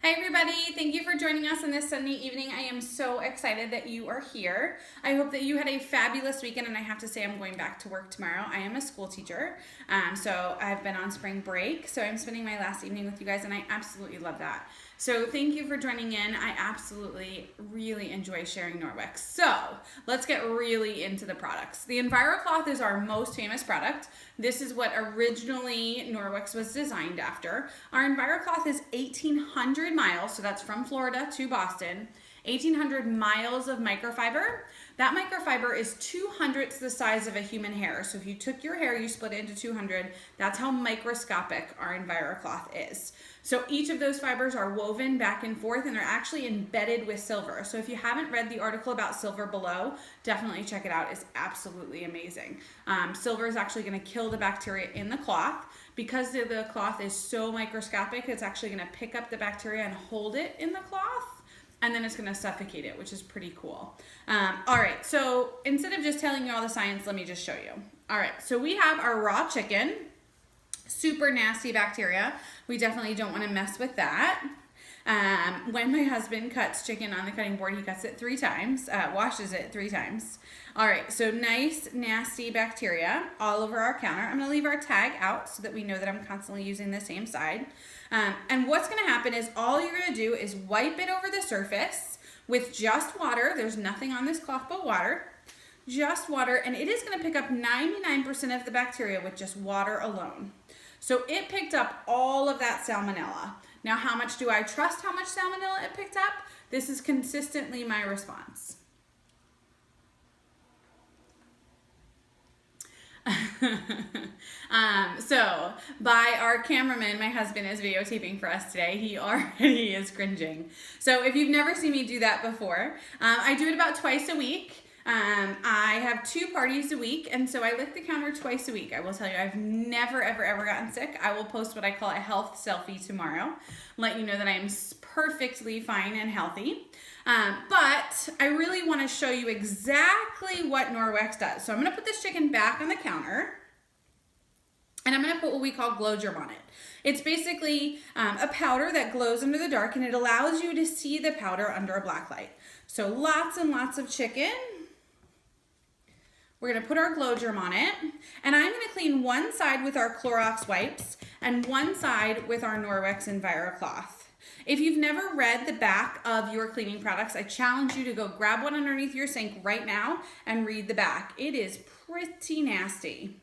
Hi everybody, thank you for joining us on this Sunday evening. I am so excited that you are here. I hope that you had a fabulous weekend, and I have to say I'm going back to work tomorrow. I am a school teacher, so I've been on spring break, so I'm spending my last evening with you guys, and I absolutely love that. So thank you for joining in. I absolutely really enjoy sharing Norwex. So let's get really into the products. The EnviroCloth is our most famous product. This is what originally Norwex was designed after. Our EnviroCloth is 1,800 miles, so that's from Florida to Boston. 1,800 miles of microfiber. That microfiber is 2/100ths the size of a human hair. So if you took your hair, you split it into 200, that's how microscopic our EnviroCloth is. So each of those fibers are woven back and forth, and they're actually embedded with silver. So if you haven't read the article about silver below, definitely check it out. It's absolutely amazing. Silver is actually going to kill the bacteria in the cloth. Because the cloth is so microscopic, it's actually going to pick up the bacteria and hold it in the cloth, and then it's going to suffocate it, which is pretty cool. All right, so instead of just telling you all the science, let me just show you. All right, so we have our raw chicken. Super nasty bacteria. We definitely don't want to mess with that. When my husband cuts chicken on the cutting board, he cuts it 3 times, washes it 3 times. All right, so nice, nasty bacteria all over our counter. I'm gonna leave our tag out so that we know that I'm constantly using the same side. And what's gonna happen is all you're gonna do is wipe it over the surface with just water. There's nothing on this cloth but water. Just water, and it is gonna pick up 99% of the bacteria with just water alone. So it picked up all of that salmonella. Now, how much do I trust how much salmonella it picked up? This is consistently my response. So by our cameraman, my husband is videotaping for us today. He already is cringing. So if you've never seen me do that before, I do it about twice a week. I have 2 parties a week, and so I lick the counter twice a week. I will tell you, I've never, ever gotten sick. I will post what I call a health selfie tomorrow, let you know that I am perfectly fine and healthy. But I really want to show you exactly what Norwex does. So I'm going to put this chicken back on the counter, and I'm going to put what we call Glow Germ on it. It's basically a powder that glows under the dark, and it allows you to see the powder under a black light. So lots and lots of chicken. We're going to put our Glow Germ on it, and I'm going to clean one side with our Clorox wipes and one side with our Norwex EnviroCloth. If you've never read the back of your cleaning products, I challenge you to go grab one underneath your sink right now and read the back. It is pretty nasty.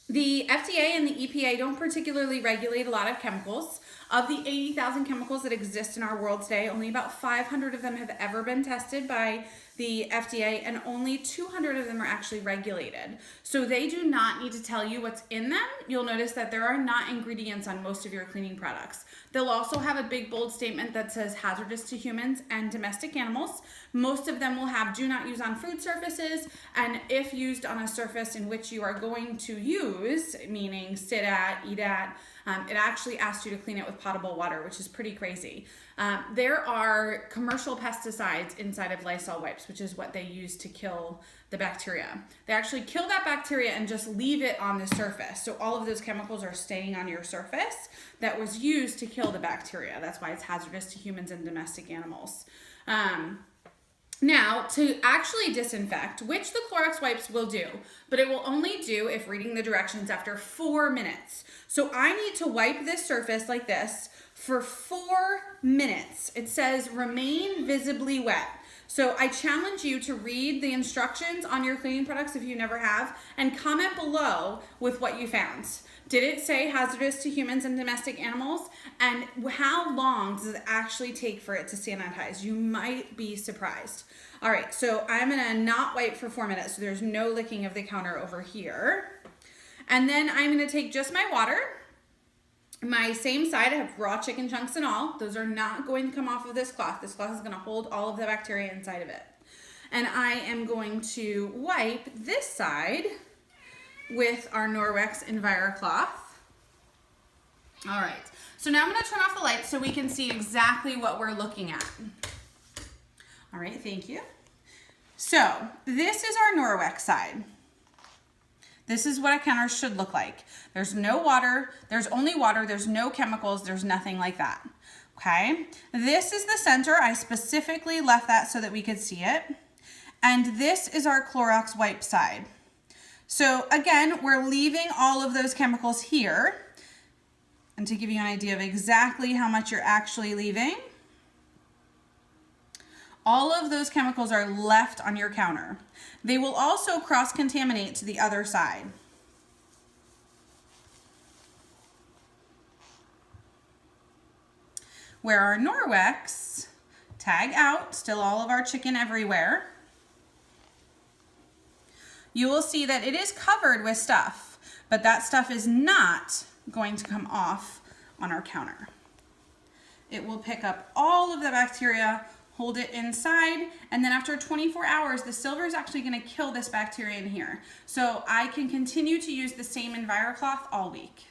The FDA and the EPA don't particularly regulate a lot of chemicals. Of the 80,000 chemicals that exist in our world today, only about 500 of them have ever been tested by the FDA, and only 200 of them are actually regulated. So they do not need to tell you what's in them. You'll notice that there are not ingredients on most of your cleaning products. They'll also have a big bold statement that says hazardous to humans and domestic animals. Most of them will have do not use on food surfaces, and if used on a surface in which you are going to use, meaning sit at, eat at, it actually asks you to clean it with potable water, which is pretty crazy. There are commercial pesticides inside of Lysol wipes, which is what they use to kill the bacteria. They actually kill that bacteria and just leave it on the surface. So all of those chemicals are staying on your surface that was used to kill the bacteria. That's why it's hazardous to humans and domestic animals. Now, to actually disinfect, which the Clorox wipes will do, but it will only do if reading the directions after 4 minutes. So I need to wipe this surface like this for 4 minutes. It says remain visibly wet. So I challenge you to read the instructions on your cleaning products if you never have, and comment below with what you found. Did it say hazardous to humans and domestic animals? And how long does it actually take for it to sanitize? You might be surprised. All right, so I'm gonna not wipe for 4 minutes, so there's no licking of the counter over here. And then I'm gonna take just my water. My same side, I have raw chicken chunks and all. Those are not going to come off of this cloth. This cloth is gonna hold all of the bacteria inside of it. And I am going to wipe this side with our Norwex EnviroCloth. All right, so now I'm gonna turn off the lights so we can see exactly what we're looking at. All right, thank you. So this is our Norwex side. This is what a counter should look like. There's no water, there's only water, there's no chemicals, there's nothing like that. Okay, this is the center. I specifically left that so that we could see it. And this is our Clorox wipe side. So again, we're leaving all of those chemicals here. And to give you an idea of exactly how much you're actually leaving, all of those chemicals are left on your counter. They will also cross-contaminate to the other side. Where our Norwex tag out, still all of our chicken everywhere, you will see that it is covered with stuff, but that stuff is not going to come off on our counter. It will pick up all of the bacteria, hold it inside, and then after 24 hours, the silver is actually going to kill this bacteria in here. So I can continue to use the same EnviroCloth all week.